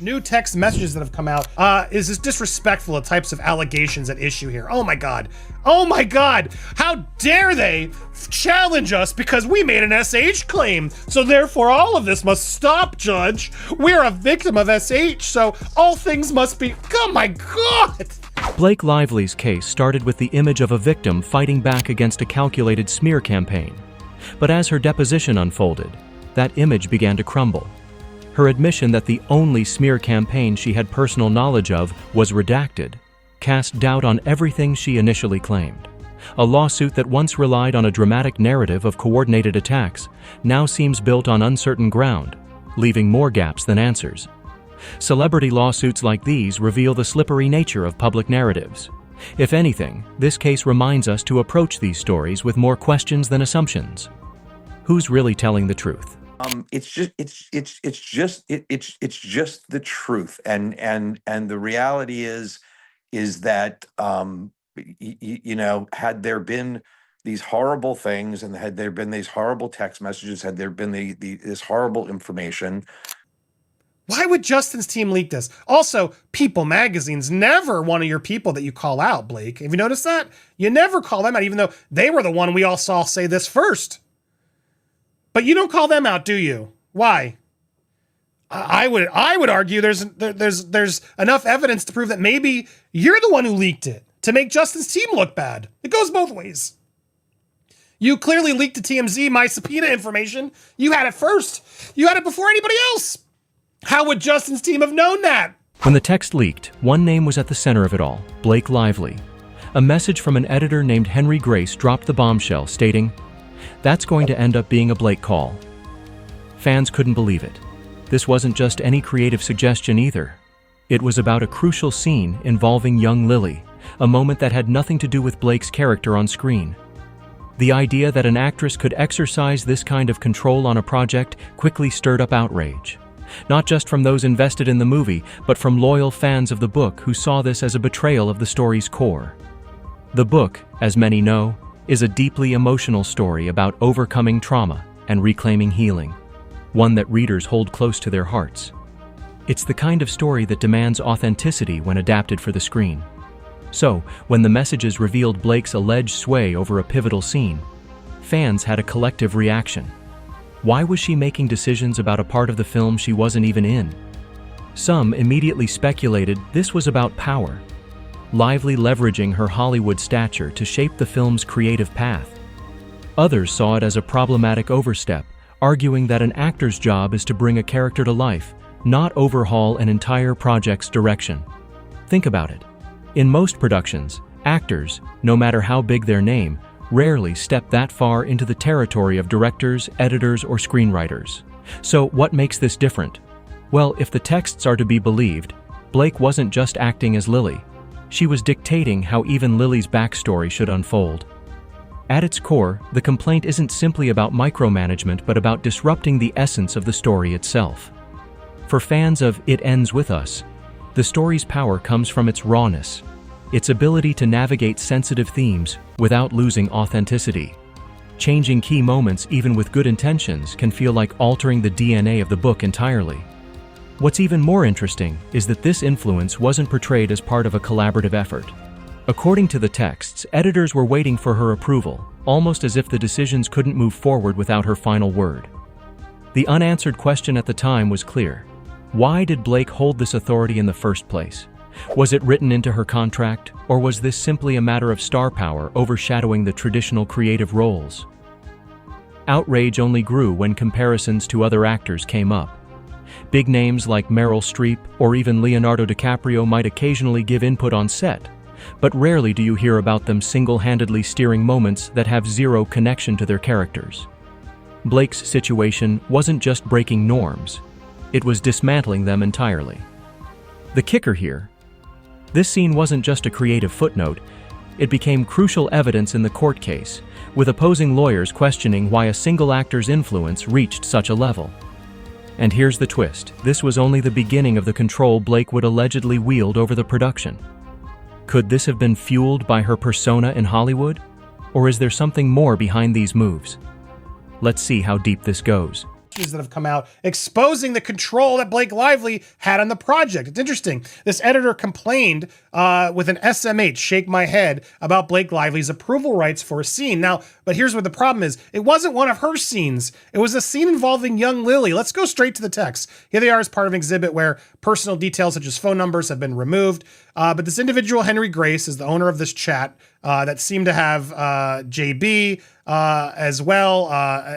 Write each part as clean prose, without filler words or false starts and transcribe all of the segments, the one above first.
new text messages that have come out is this disrespectful of types of allegations at issue here. Oh my God. Oh my God. How dare they challenge us because we made an SH claim. So therefore all of this must stop, Judge. We're a victim of SH, so all things must be, oh my God. Blake Lively's case started with the image of a victim fighting back against a calculated smear campaign. But as her deposition unfolded, that image began to crumble. Her admission that the only smear campaign she had personal knowledge of was redacted cast doubt on everything she initially claimed. A lawsuit that once relied on a dramatic narrative of coordinated attacks now seems built on uncertain ground, leaving more gaps than answers. Celebrity lawsuits like these reveal the slippery nature of public narratives. If anything, this case reminds us to approach these stories with more questions than assumptions. Who's really telling the truth? It's just the truth, and the reality is that had there been these horrible things, and had there been these horrible text messages, had there been this horrible information. Why would Justin's team leak this? Also, People magazine's never one of your people that you call out, Blake. Have you noticed that? You never call them out, even though they were the one we all saw say this first. But you don't call them out, do you? Why? I would argue there's enough evidence to prove that maybe you're the one who leaked it to make Justin's team look bad. It goes both ways. You clearly leaked to TMZ my subpoena information. You had it first. You had it before anybody else. How would Justin's team have known that? When the text leaked, one name was at the center of it all: Blake Lively. A message from an editor named Henry Grace dropped the bombshell, stating, "That's going to end up being a Blake call." Fans couldn't believe it. This wasn't just any creative suggestion either. It was about a crucial scene involving young Lily, a moment that had nothing to do with Blake's character on screen. The idea that an actress could exercise this kind of control on a project quickly stirred up outrage. Not just from those invested in the movie, but from loyal fans of the book who saw this as a betrayal of the story's core. The book, as many know, is a deeply emotional story about overcoming trauma and reclaiming healing, one that readers hold close to their hearts. It's the kind of story that demands authenticity when adapted for the screen. So, when the messages revealed Blake's alleged sway over a pivotal scene, fans had a collective reaction. Why was she making decisions about a part of the film she wasn't even in? Some immediately speculated this was about power, Lively leveraging her Hollywood stature to shape the film's creative path. Others saw it as a problematic overstep, arguing that an actor's job is to bring a character to life, not overhaul an entire project's direction. Think about it. In most productions, actors, no matter how big their name, rarely step that far into the territory of directors, editors, or screenwriters. So what makes this different? Well, if the texts are to be believed, Blake wasn't just acting as Lily. She was dictating how even Lily's backstory should unfold. At its core, the complaint isn't simply about micromanagement, but about disrupting the essence of the story itself. For fans of It Ends With Us, the story's power comes from its rawness, its ability to navigate sensitive themes without losing authenticity. Changing key moments, even with good intentions, can feel like altering the DNA of the book entirely. What's even more interesting is that this influence wasn't portrayed as part of a collaborative effort. According to the texts, editors were waiting for her approval, almost as if the decisions couldn't move forward without her final word. The unanswered question at the time was clear. Why did Blake hold this authority in the first place? Was it written into her contract, or was this simply a matter of star power overshadowing the traditional creative roles? Outrage only grew when comparisons to other actors came up. Big names like Meryl Streep or even Leonardo DiCaprio might occasionally give input on set, but rarely do you hear about them single-handedly steering moments that have zero connection to their characters. Blake's situation wasn't just breaking norms, it was dismantling them entirely. The kicker here: this scene wasn't just a creative footnote, it became crucial evidence in the court case, with opposing lawyers questioning why a single actor's influence reached such a level. And here's the twist: this was only the beginning of the control Blake would allegedly wield over the production. Could this have been fueled by her persona in Hollywood? Or is there something more behind these moves? Let's see how deep this goes. that have come out exposing the control that Blake Lively had on the project. It's interesting. This editor complained with an SMH, shake my head, about Blake Lively's approval rights for a scene. Now, but here's what the problem is. It wasn't one of her scenes. It was a scene involving young Lily. Let's go straight to the text. Here they are as part of an exhibit where personal details such as phone numbers have been removed. But this individual, Henry Grace, is the owner of this chat that seemed to have JB as well.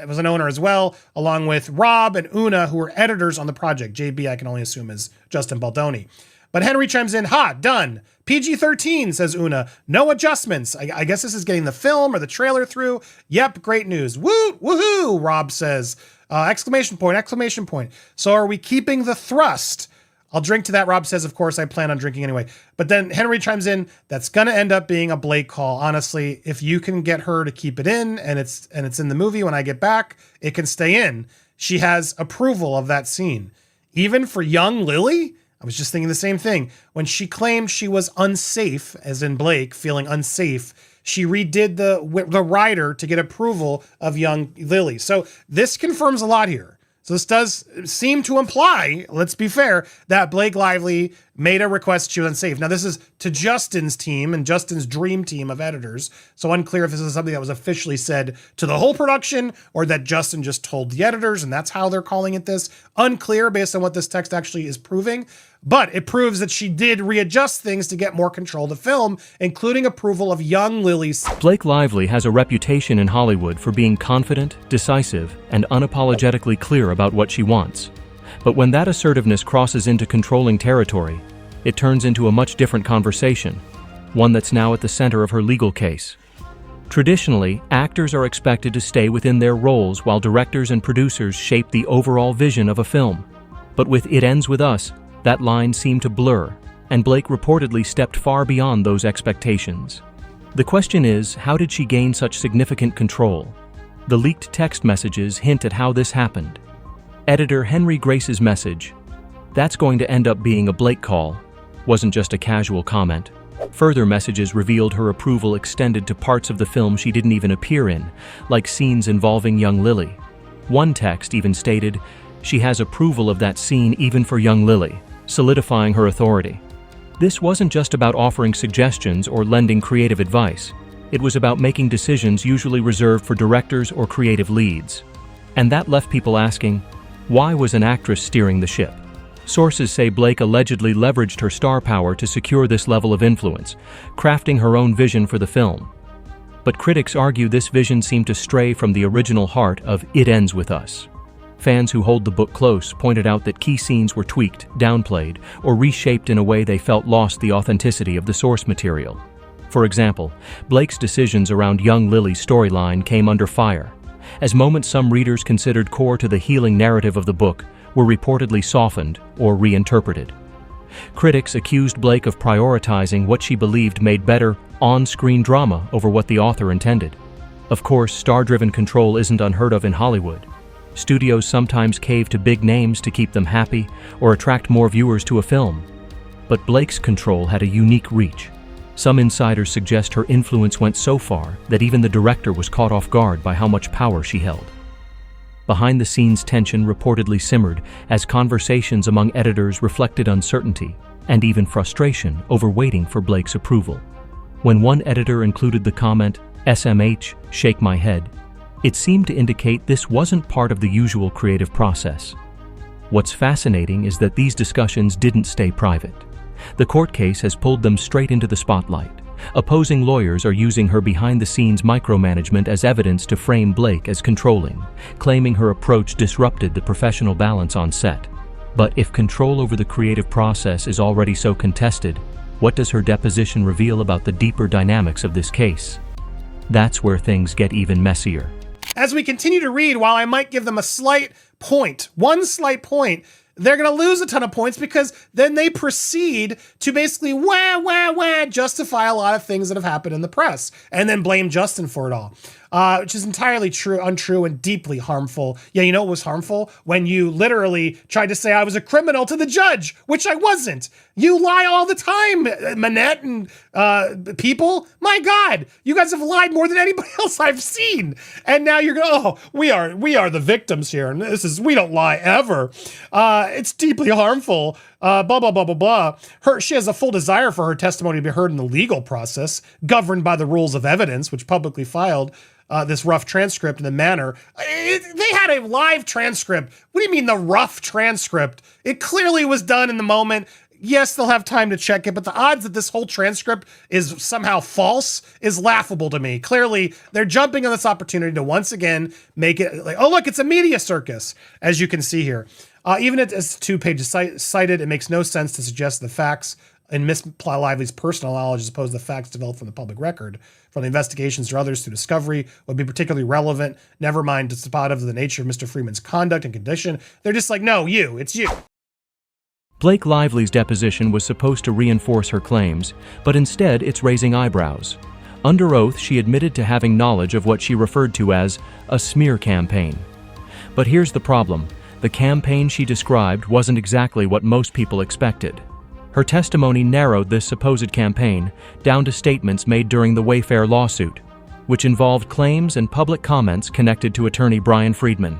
It was an owner as well, along with Rob and Una, who were editors on the project. JB, I can only assume, is Justin Baldoni. But Henry chimes in, done. PG-13, says Una. No adjustments. I guess this is getting the film or the trailer through. Yep, great news. Woohoo, Rob says. Exclamation point. So are we keeping the thrust? I'll drink to that, Rob says. Of course, I plan on drinking anyway. But then Henry chimes in, that's going to end up being a Blake call. Honestly, if you can get her to keep it in and it's in the movie when I get back, it can stay in. She has approval of that scene. Even for young Lily, I was just thinking the same thing. When she claimed she was unsafe, as in Blake, feeling unsafe, she redid the writer to get approval of young Lily. So this confirms a lot here. So this does seem to imply, let's be fair, that Blake Lively made a request she was unsafe. Now, this is to Justin's team and Justin's dream team of editors. So unclear if this is something that was officially said to the whole production or that Justin just told the editors and that's how they're calling it this. Unclear based on what this text actually is proving. But it proves that she did readjust things to get more control of the film, including approval of young Lily's. Blake Lively has a reputation in Hollywood for being confident, decisive, and unapologetically clear about what she wants. But when that assertiveness crosses into controlling territory, it turns into a much different conversation, one that's now at the center of her legal case. Traditionally, actors are expected to stay within their roles while directors and producers shape the overall vision of a film. But with It Ends With Us, that line seemed to blur, and Blake reportedly stepped far beyond those expectations. The question is, how did she gain such significant control? The leaked text messages hint at how this happened. Editor Henry Grace's message, "That's going to end up being a Blake call," wasn't just a casual comment. Further messages revealed her approval extended to parts of the film she didn't even appear in, like scenes involving young Lily. One text even stated, she has approval of that scene even for young Lily, solidifying her authority. This wasn't just about offering suggestions or lending creative advice. It was about making decisions usually reserved for directors or creative leads. And that left people asking, why was an actress steering the ship? Sources say Blake allegedly leveraged her star power to secure this level of influence, crafting her own vision for the film. But critics argue this vision seemed to stray from the original heart of It Ends With Us. Fans who hold the book close pointed out that key scenes were tweaked, downplayed, or reshaped in a way they felt lost the authenticity of the source material. For example, Blake's decisions around young Lily's storyline came under fire, as moments some readers considered core to the healing narrative of the book were reportedly softened or reinterpreted. Critics accused Blake of prioritizing what she believed made better on-screen drama over what the author intended. Of course, star-driven control isn't unheard of in Hollywood. Studios sometimes cave to big names to keep them happy or attract more viewers to a film. But Blake's control had a unique reach. Some insiders suggest her influence went so far that even the director was caught off guard by how much power she held. Behind-the-scenes tension reportedly simmered as conversations among editors reflected uncertainty and even frustration over waiting for Blake's approval. When one editor included the comment, "SMH, shake my head," it seemed to indicate this wasn't part of the usual creative process. What's fascinating is that these discussions didn't stay private. The court case has pulled them straight into the spotlight. Opposing lawyers are using her behind-the-scenes micromanagement as evidence to frame Blake as controlling, claiming her approach disrupted the professional balance on set. But if control over the creative process is already so contested, what does her deposition reveal about the deeper dynamics of this case? That's where things get even messier. As we continue to read, while I might give them a slight point, one slight point, they're going to lose a ton of points because then they proceed to basically justify a lot of things that have happened in the press and then blame Justin for it all. which is entirely untrue and deeply harmful. Yeah, you know what was harmful? When you literally tried to say I was a criminal to the judge, which I wasn't. You lie all the time, Manette and people. My God, you guys have lied more than anybody else I've seen. And now you're going, oh, we are the victims here. And we don't lie ever. It's deeply harmful. Blah, blah, blah, blah, blah. She has a full desire for her testimony to be heard in the legal process, governed by the rules of evidence, which publicly filed this rough transcript in the manner. They had a live transcript. What do you mean the rough transcript? It clearly was done in the moment. Yes, they'll have time to check it, but the odds that this whole transcript is somehow false is laughable to me. Clearly, they're jumping on this opportunity to once again make it like, oh, look, it's a media circus, as you can see here. Even as 2 pages cited, it makes no sense to suggest the facts in Miss Lively's personal knowledge as opposed to the facts developed from the public record, from the investigations or others through discovery would be particularly relevant, never mind dispositive of the nature of Mr. Freeman's conduct and condition. They're just like, no, it's you. Blake Lively's deposition was supposed to reinforce her claims, but instead it's raising eyebrows. Under oath, she admitted to having knowledge of what she referred to as a smear campaign. But here's the problem. The campaign she described wasn't exactly what most people expected. Her testimony narrowed this supposed campaign down to statements made during the Wayfair lawsuit, which involved claims and public comments connected to attorney Brian Freedman.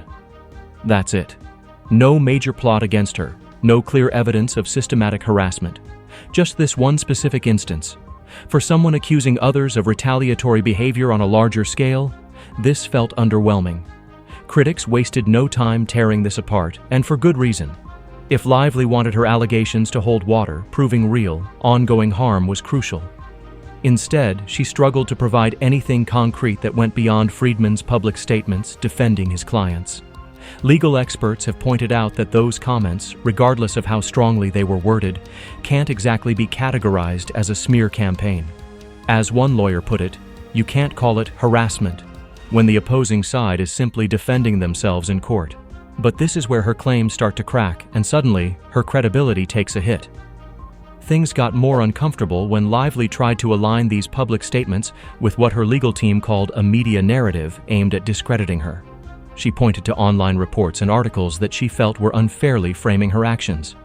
That's it. No major plot against her. No clear evidence of systematic harassment. Just this one specific instance. For someone accusing others of retaliatory behavior on a larger scale, this felt underwhelming. Critics wasted no time tearing this apart, and for good reason. If Lively wanted her allegations to hold water, proving real, ongoing harm was crucial. Instead, she struggled to provide anything concrete that went beyond Freedman's public statements defending his clients. Legal experts have pointed out that those comments, regardless of how strongly they were worded, can't exactly be categorized as a smear campaign. As one lawyer put it, you can't call it harassment when the opposing side is simply defending themselves in court. But this is where her claims start to crack, and suddenly, her credibility takes a hit. Things got more uncomfortable when Lively tried to align these public statements with what her legal team called a media narrative aimed at discrediting her. She pointed to online reports and articles that she felt were unfairly framing her actions.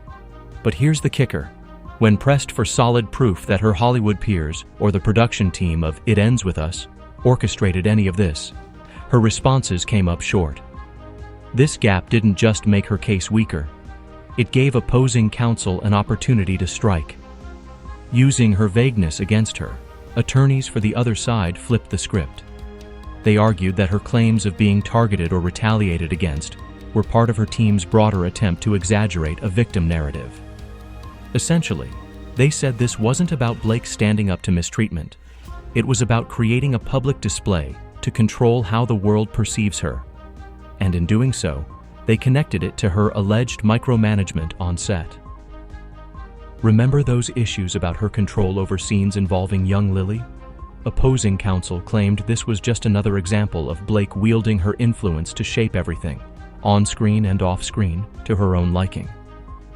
But here's the kicker. When pressed for solid proof that her Hollywood peers or the production team of It Ends With Us orchestrated any of this, her responses came up short. This gap didn't just make her case weaker. It gave opposing counsel an opportunity to strike. Using her vagueness against her, attorneys for the other side flipped the script. They argued that her claims of being targeted or retaliated against were part of her team's broader attempt to exaggerate a victim narrative. Essentially, they said this wasn't about Blake standing up to mistreatment. It was about creating a public display to control how the world perceives her. And in doing so, they connected it to her alleged micromanagement on set. Remember those issues about her control over scenes involving young Lily? Opposing counsel claimed this was just another example of Blake wielding her influence to shape everything, on-screen and off-screen, to her own liking.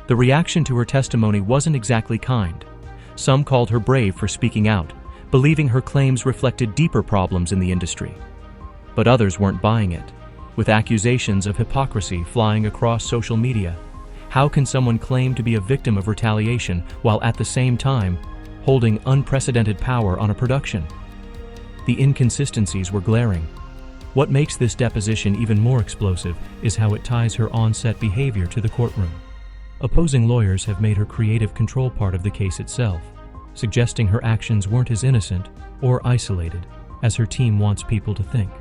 The reaction to her testimony wasn't exactly kind. Some called her brave for speaking out, believing her claims reflected deeper problems in the industry. But others weren't buying it, with accusations of hypocrisy flying across social media. How can someone claim to be a victim of retaliation while at the same time holding unprecedented power on a production? The inconsistencies were glaring. What makes this deposition even more explosive is how it ties her on-set behavior to the courtroom. Opposing lawyers have made her creative control part of the case itself, suggesting her actions weren't as innocent or isolated as her team wants people to think.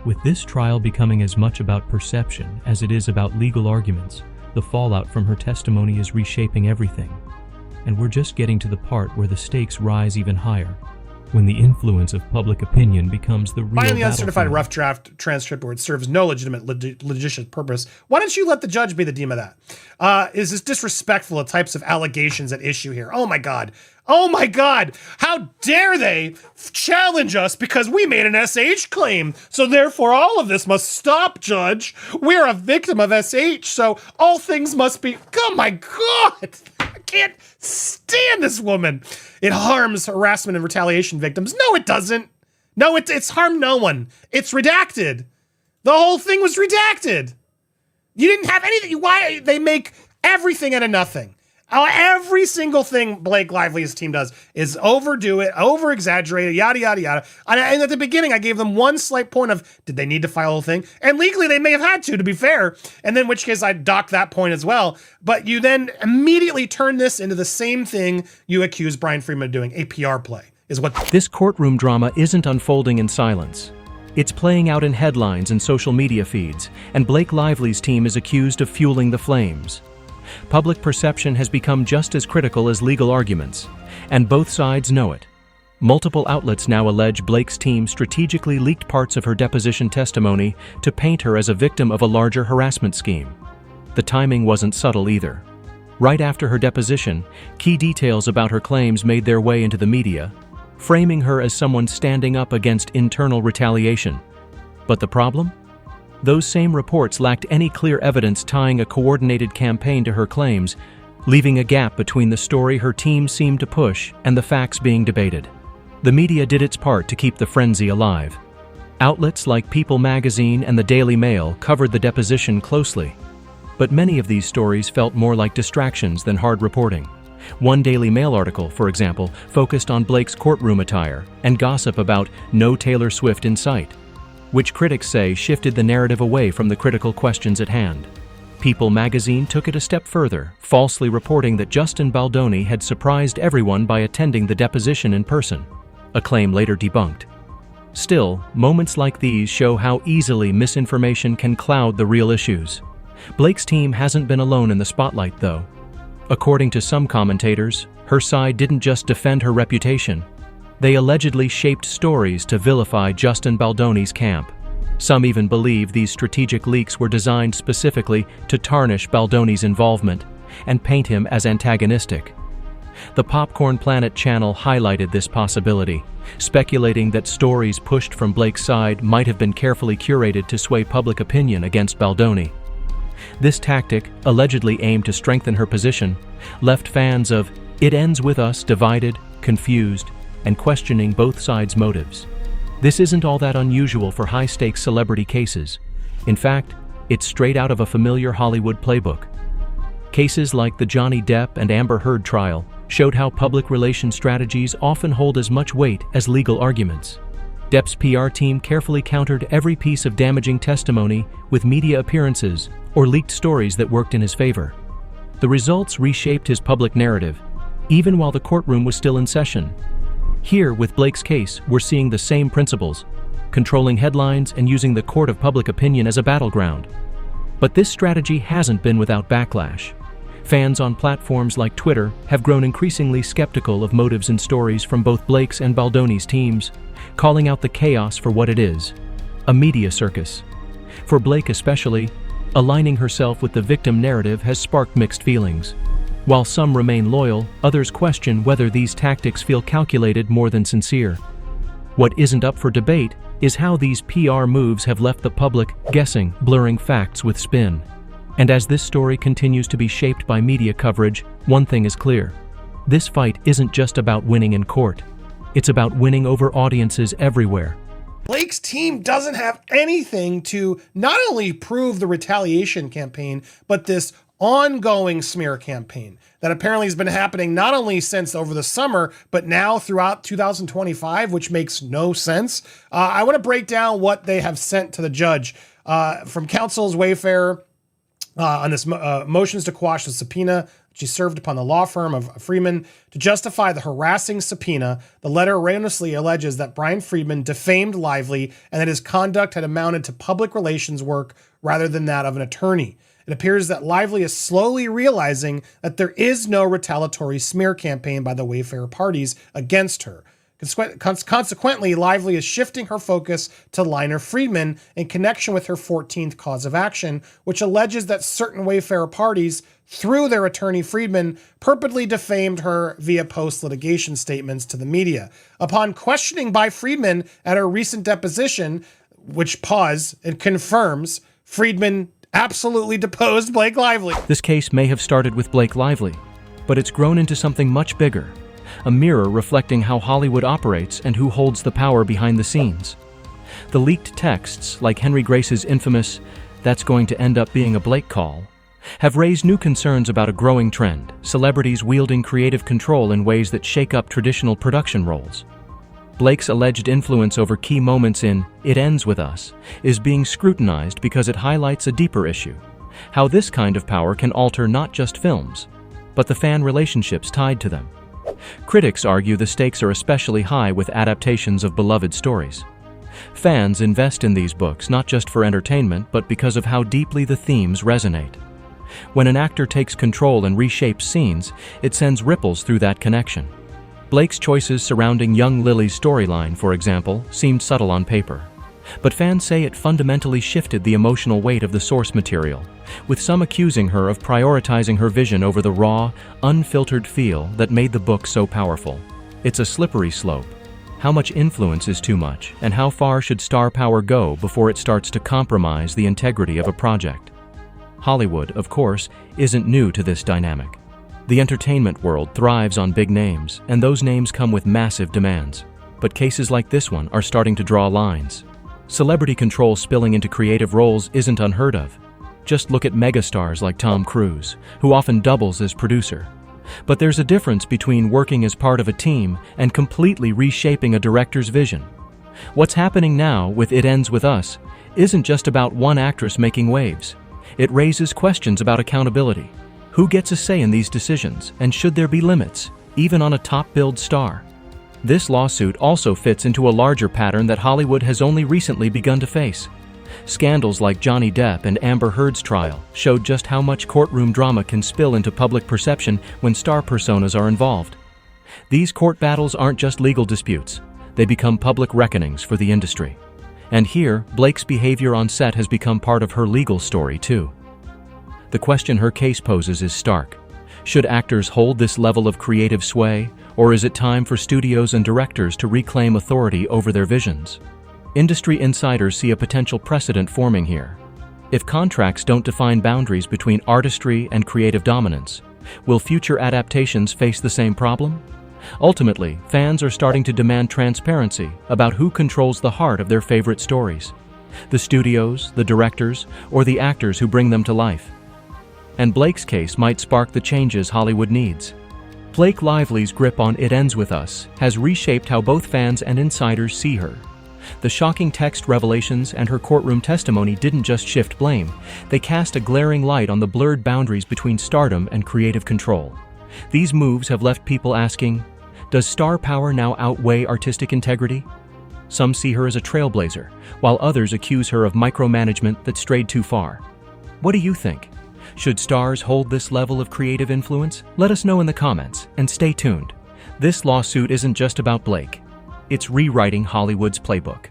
With this trial becoming as much about perception as it is about legal arguments, the fallout from her testimony is reshaping everything. And we're just getting to the part where the stakes rise even higher, when the influence of public opinion becomes the real Find the uncertified battlefield. rough draft transcript where it serves no legitimate litigious purpose. Why don't you let the judge be the deem of that? Is this disrespectful of types of allegations at issue here? Oh my God. Oh my God. How dare they challenge us because we made an SH claim. So therefore all of this must stop, Judge. We're a victim of SH. So all things must be, oh my God. I can't stand this woman. It harms harassment and retaliation victims. No, it doesn't. No, it's harmed no one. It's redacted. The whole thing was redacted. You didn't have anything. Why? They make everything out of nothing. Every single thing Blake Lively's team does is overdo it, over-exaggerate it, yada, yada, yada. And at the beginning, I gave them one slight point of, did they need to file the whole thing? And legally, they may have had to be fair. And then in which case, I'd dock that point as well. But you then immediately turn this into the same thing you accuse Brian Freedman of doing, a PR play, is what... This courtroom drama isn't unfolding in silence. It's playing out in headlines and social media feeds, and Blake Lively's team is accused of fueling the flames. Public perception has become just as critical as legal arguments, and both sides know it. Multiple outlets now allege Blake's team strategically leaked parts of her deposition testimony to paint her as a victim of a larger harassment scheme. The timing wasn't subtle either. Right after her deposition, key details about her claims made their way into the media, framing her as someone standing up against internal retaliation. But the problem? Those same reports lacked any clear evidence tying a coordinated campaign to her claims, leaving a gap between the story her team seemed to push and the facts being debated. The media did its part to keep the frenzy alive. Outlets like People magazine and the Daily Mail covered the deposition closely. But many of these stories felt more like distractions than hard reporting. One Daily Mail article, for example, focused on Blake's courtroom attire and gossip about no Taylor Swift in sight, which critics say shifted the narrative away from the critical questions at hand. People magazine took it a step further, falsely reporting that Justin Baldoni had surprised everyone by attending the deposition in person, a claim later debunked. Still, moments like these show how easily misinformation can cloud the real issues. Blake's team hasn't been alone in the spotlight, though. According to some commentators, her side didn't just defend her reputation. They allegedly shaped stories to vilify Justin Baldoni's camp. Some even believe these strategic leaks were designed specifically to tarnish Baldoni's involvement and paint him as antagonistic. The Popcorn Planet channel highlighted this possibility, speculating that stories pushed from Blake's side might have been carefully curated to sway public opinion against Baldoni. This tactic, allegedly aimed to strengthen her position, left fans of It Ends With Us divided, confused, and questioning both sides' motives. This isn't all that unusual for high-stakes celebrity cases. In fact, it's straight out of a familiar Hollywood playbook. Cases like the Johnny Depp and Amber Heard trial showed how public relations strategies often hold as much weight as legal arguments. Depp's PR team carefully countered every piece of damaging testimony with media appearances or leaked stories that worked in his favor. The results reshaped his public narrative, even while the courtroom was still in session. Here, with Blake's case, we're seeing the same principles, controlling headlines and using the court of public opinion as a battleground. But this strategy hasn't been without backlash. Fans on platforms like Twitter have grown increasingly skeptical of motives in stories from both Blake's and Baldoni's teams, calling out the chaos for what it is, a media circus. For Blake especially, aligning herself with the victim narrative has sparked mixed feelings. While some remain loyal, others question whether these tactics feel calculated more than sincere. What isn't up for debate is how these PR moves have left the public guessing, blurring facts with spin. And as this story continues to be shaped by media coverage, one thing is clear. This fight isn't just about winning in court. It's about winning over audiences everywhere. Blake's team doesn't have anything to not only prove the retaliation campaign, but this ongoing smear campaign that apparently has been happening not only since over the summer, but now throughout 2025, which makes no sense. I want to break down what they have sent to the judge from counsel's Wayfarer on this motions to quash the subpoena she served upon the law firm of Freedman to justify the harassing subpoena. The letter erroneously alleges that Brian Freedman defamed Lively and that his conduct had amounted to public relations work rather than that of an attorney. It appears that Lively is slowly realizing that there is no retaliatory smear campaign by the Wayfarer parties against her. Consequently, Lively is shifting her focus to Liner Freedman in connection with her 14th cause of action, which alleges that certain Wayfarer parties, through their attorney Freedman, purportedly defamed her via post-litigation statements to the media. Upon questioning by Freedman at her recent deposition, which it confirms Freedman absolutely deposed Blake Lively. This case may have started with Blake Lively, but it's grown into something much bigger. a mirror reflecting how Hollywood operates and who holds the power behind the scenes. The leaked texts, like Henry Grace's infamous, "That's going to end up being a Blake call," have raised new concerns about a growing trend: celebrities wielding creative control in ways that shake up traditional production roles. Blake's alleged influence over key moments in It Ends With Us is being scrutinized because it highlights a deeper issue: how this kind of power can alter not just films, but the fan relationships tied to them. Critics argue the stakes are especially high with adaptations of beloved stories. Fans invest in these books not just for entertainment, but because of how deeply the themes resonate. When an actor takes control and reshapes scenes, it sends ripples through that connection. Blake's choices surrounding young Lily's storyline, for example, seemed subtle on paper. But fans say it fundamentally shifted the emotional weight of the source material, with some accusing her of prioritizing her vision over the raw, unfiltered feel that made the book so powerful. It's a slippery slope. How much influence is too much, and how far should star power go before it starts to compromise the integrity of a project? Hollywood, of course, isn't new to this dynamic. The entertainment world thrives on big names, and those names come with massive demands. But cases like this one are starting to draw lines. Celebrity control spilling into creative roles isn't unheard of. Just look at megastars like Tom Cruise, who often doubles as producer. But there's a difference between working as part of a team and completely reshaping a director's vision. What's happening now with It Ends With Us isn't just about one actress making waves. It raises questions about accountability. Who gets a say in these decisions, and should there be limits, even on a top-billed star? This lawsuit also fits into a larger pattern that Hollywood has only recently begun to face. Scandals like Johnny Depp and Amber Heard's trial showed just how much courtroom drama can spill into public perception when star personas are involved. These court battles aren't just legal disputes, they become public reckonings for the industry. And here, Blake's behavior on set has become part of her legal story too. The question her case poses is stark. Should actors hold this level of creative sway, or is it time for studios and directors to reclaim authority over their visions? Industry insiders see a potential precedent forming here. If contracts don't define boundaries between artistry and creative dominance, will future adaptations face the same problem? Ultimately, fans are starting to demand transparency about who controls the heart of their favorite stories: the studios, the directors, or the actors who bring them to life. And Blake's case might spark the changes Hollywood needs. Blake Lively's grip on It Ends With Us has reshaped how both fans and insiders see her. The shocking text revelations and her courtroom testimony didn't just shift blame, they cast a glaring light on the blurred boundaries between stardom and creative control. These moves have left people asking, does star power now outweigh artistic integrity? Some see her as a trailblazer, while others accuse her of micromanagement that strayed too far. What do you think? Should stars hold this level of creative influence? Let us know in the comments, and stay tuned. This lawsuit isn't just about Blake. It's rewriting Hollywood's playbook.